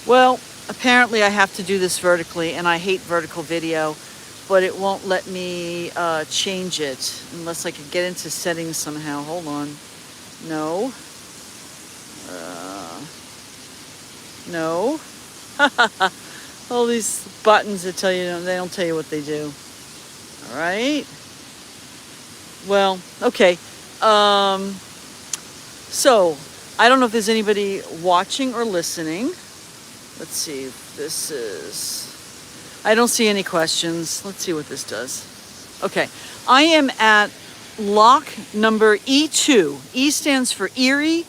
Well, apparently I have to do this vertically, and I hate vertical video, but it won't let me change it unless I could get into settings somehow. Hold on. No. Uh, no. All these buttons that tell you, they don't tell you what they do. All right. Well, okay. So, I don't know if there's anybody watching or listening. Let's see if this is... I don't see any questions. Let's see what this does. Okay. I am at lock number E2. E stands for Erie,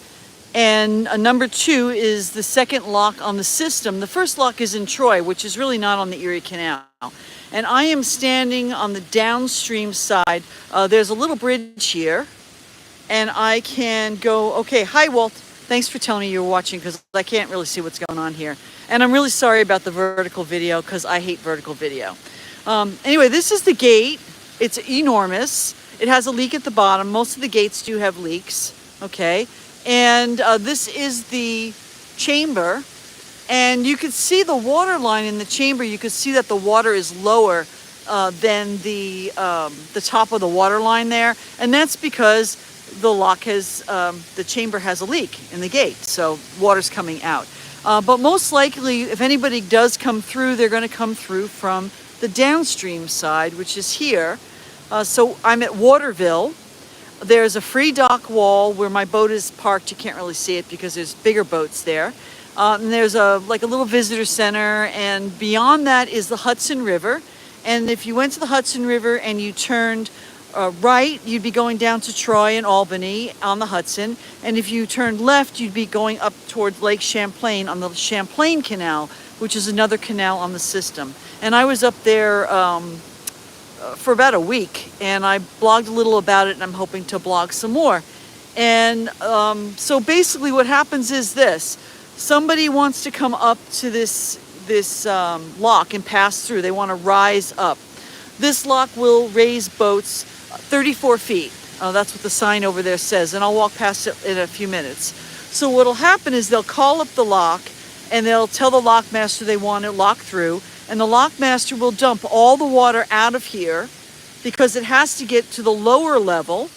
and number 2 is the second lock on the system. The first lock is in Troy, which is really not on the Erie Canal. And I am standing on the downstream side. There's a little bridge here, and I can go... Okay, hi, Walt. Thanks for telling me you were watching, because I can't really see what's going on here. And I'm really sorry about the vertical video, because I hate vertical video. Anyway, this is the gate. It's enormous. It has a leak at the bottom. Most of the gates do have leaks, okay? And this is the chamber. And you can see the water line in the chamber. You can see that the water is lower than the top of the water line there. And that's because the lock has, the chamber has a leak in the gate. So water's coming out. But most likely, if anybody does come through, they're going to come through from the downstream side, which is here. So I'm at Waterville. There's a free dock wall where my boat is parked. You can't really see it because there's bigger boats there. And there's a little visitor center, and beyond that is the Hudson River. And if you went to the Hudson River and you turned right, you'd be going down to Troy and Albany on the Hudson. And if you turned left, you'd be going up towards Lake Champlain on the Champlain Canal, which is another canal on the system. And I was up there for about a week, and I blogged a little about it, and I'm hoping to blog some more. And so basically what happens is this. Somebody wants to come up to this lock and pass through. They want to rise up. This lock will raise boats 34 feet. That's what the sign over there says, and I'll walk past it in a few minutes. So what'll happen is they'll call up the lock, and they'll tell the lock master they want it locked through, and the lock master will dump all the water out of here because it has to get to the lower level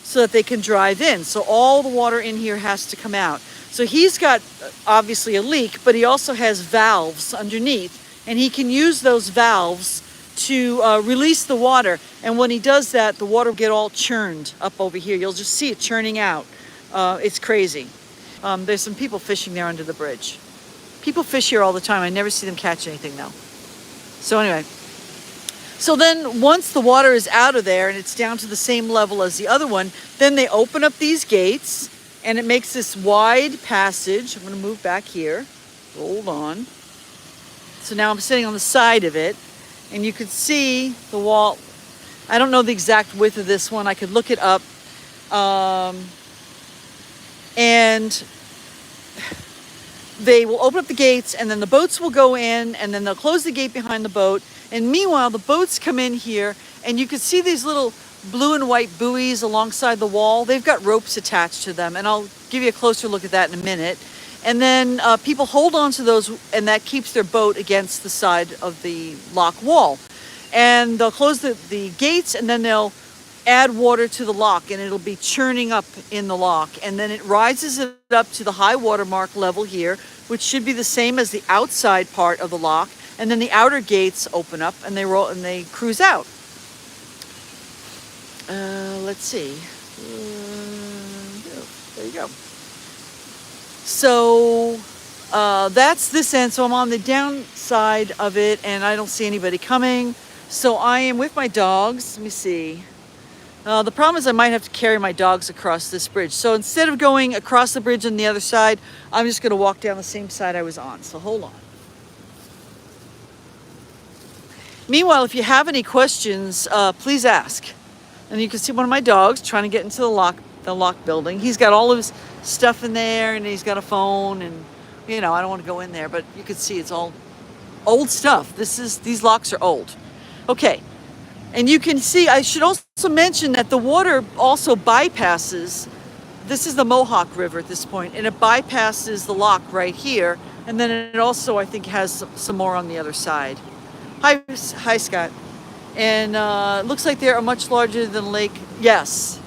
so that they can drive in. So all the water in here has to come out. So he's got obviously a leak, but he also has valves underneath, and he can use those valves to release the water. And when he does that, the water will get all churned up over here. You'll just see it churning out. It's crazy. There's some people fishing there under the bridge. People fish here all the time. I never see them catch anything though. So anyway, so then once the water is out of there and it's down to the same level as the other one, then they open up these gates, and it makes this wide passage. I'm going to move back here. Hold on. So now I'm sitting on the side of it, and you could see the wall. I don't know the exact width of this one. I could look it up. And they will open up the gates, and then the boats will go in, and then they'll close the gate behind the boat. And meanwhile, the boats come in here, and you can see these little blue and white buoys alongside the wall. They've got ropes attached to them, and I'll give you a closer look at that in a minute. And then people hold on to those, and that keeps their boat against the side of the lock wall. And they'll close the gates, and then they'll add water to the lock, and it'll be churning up in the lock. And then it rises it up to the high water mark level here, which should be the same as the outside part of the lock. And then the outer gates open up, and they roll, and they cruise out. Let's see. There you go. So that's this end. So I'm on the downside of it, and I don't see anybody coming. So I am with my dogs. Let me see. The problem is I might have to carry my dogs across this bridge. So instead of going across the bridge on the other side, I'm just going to walk down the same side I was on. So hold on. Meanwhile, if you have any questions, please ask. And you can see one of my dogs trying to get into the lock building. He's got all of his stuff in there, and he's got a phone, and I don't want to go in there, but you can see it's all old stuff. These locks are old. Okay. And you can see, I should also mention that the water also bypasses this is the Mohawk River at this point, and it bypasses the lock right here. And then it also, I think, has some more on the other side. Hi, Scott. And it looks like they are much larger than Lake. Yes,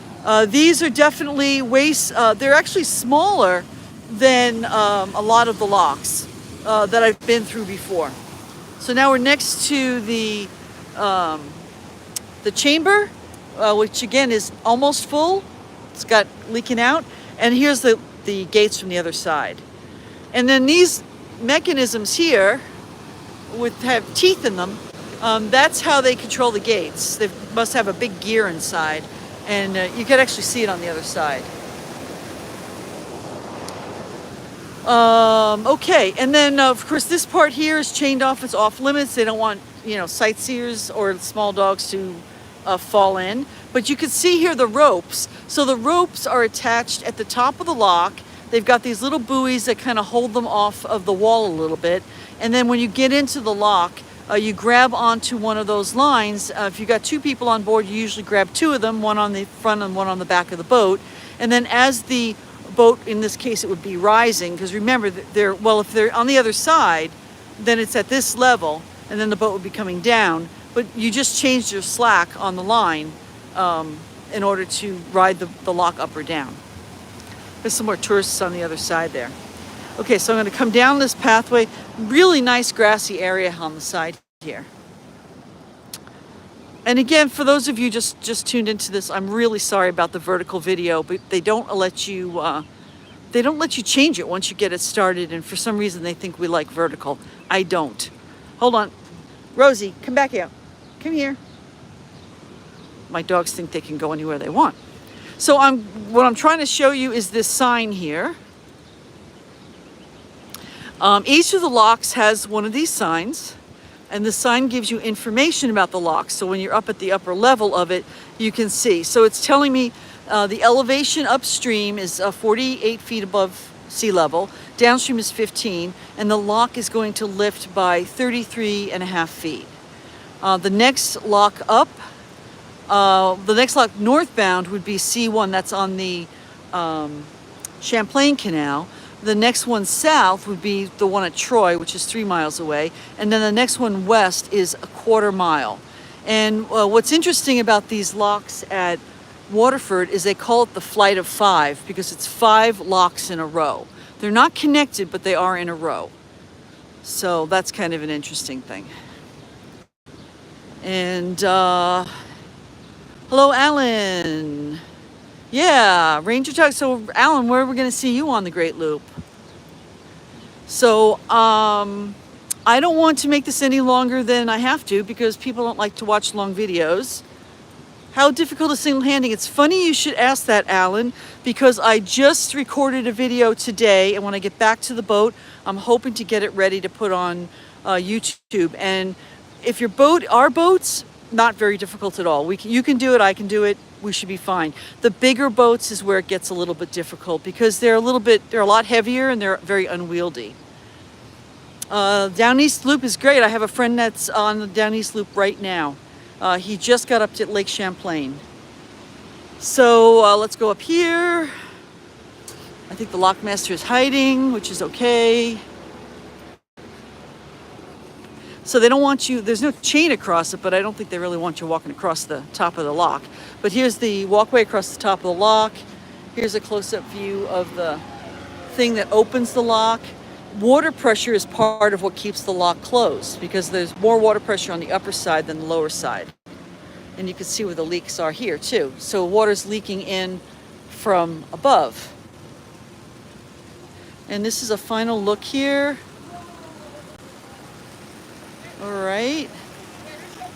these are definitely they're actually smaller than a lot of the locks that I've been through before. So now we're next to the chamber, which again is almost full. It's got leaking out, and here's the gates from the other side. And then these mechanisms here have teeth in them. That's how they control the gates. They must have a big gear inside, and you can actually see it on the other side. Okay, and then of course this part here is chained off. It's off limits. They don't want sightseers or small dogs to fall in. But you can see here the ropes. So the ropes are attached at the top of the lock. They've got these little buoys that kind of hold them off of the wall a little bit. And then when you get into the lock, you grab onto one of those lines. If you've got two people on board, you usually grab two of them, one on the front and one on the back of the boat. And then as the boat, in this case, it would be rising, because remember, if they're on the other side, then it's at this level, and then the boat would be coming down. But you just changed your slack on the line in order to ride the lock up or down. There's some more tourists on the other side there. Okay, so I'm going to come down this pathway. Really nice grassy area on the side here. And again, for those of you just tuned into this, I'm really sorry about the vertical video, but they don't let you change it once you get it started. And for some reason, they think we like vertical. I don't. Hold on, Rosie, come back here. Come here. My dogs think they can go anywhere they want. So what I'm trying to show you is this sign here. Each of the locks has one of these signs, and the sign gives you information about the lock. So when you're up at the upper level of it, you can see. So it's telling me the elevation upstream is 48 feet above sea level, downstream is 15, and the lock is going to lift by 33 and a half feet. The next lock up, the next lock northbound would be C1, that's on the Champlain Canal. The next one south would be the one at Troy, which is 3 miles away. And then the next one west is a 1/4 mile. And what's interesting about these locks at Waterford is they call it the Flight of Five, because it's 5 locks in a row. They're not connected, but they are in a row. So that's kind of an interesting thing. And hello, Alan. Yeah, Ranger Talk. So, Alan, where are we going to see you on the Great Loop? So, I don't want to make this any longer than I have to, because people don't like to watch long videos. How difficult is single-handing? It's funny you should ask that, Alan, because I just recorded a video today, and when I get back to the boat, I'm hoping to get it ready to put on YouTube. And if our boats, not very difficult at all. You can do it, I can do it. We should be fine. The bigger boats is where it gets a little bit difficult, because they're a lot heavier and they're very unwieldy. Down East Loop is great. I have a friend that's on the Down East Loop right now. He just got up to Lake Champlain. So let's go up here. I think the Lockmaster is hiding, which is okay. So they don't want you, there's no chain across it, but I don't think they really want you walking across the top of the lock. But here's the walkway across the top of the lock. Here's a close-up view of the thing that opens the lock. Water pressure is part of what keeps the lock closed, because there's more water pressure on the upper side than the lower side. And you can see where the leaks are here too. So water's leaking in from above. And this is a final look here. All right.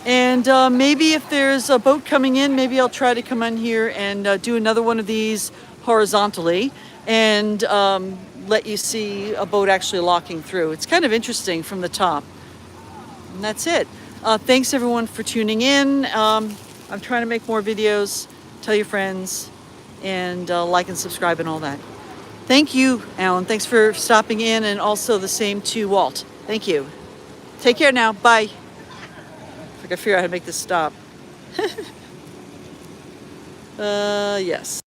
And maybe if there's a boat coming in, maybe I'll try to come in here and do another one of these horizontally and let you see a boat actually locking through. It's kind of interesting from the top. And that's it. Thanks everyone for tuning in. I'm trying to make more videos. Tell your friends and like and subscribe and all that. Thank you, Alan. Thanks for stopping in, and also the same to Walt. Thank you. Take care now. Bye. I gotta figure out how to make this stop. Yes.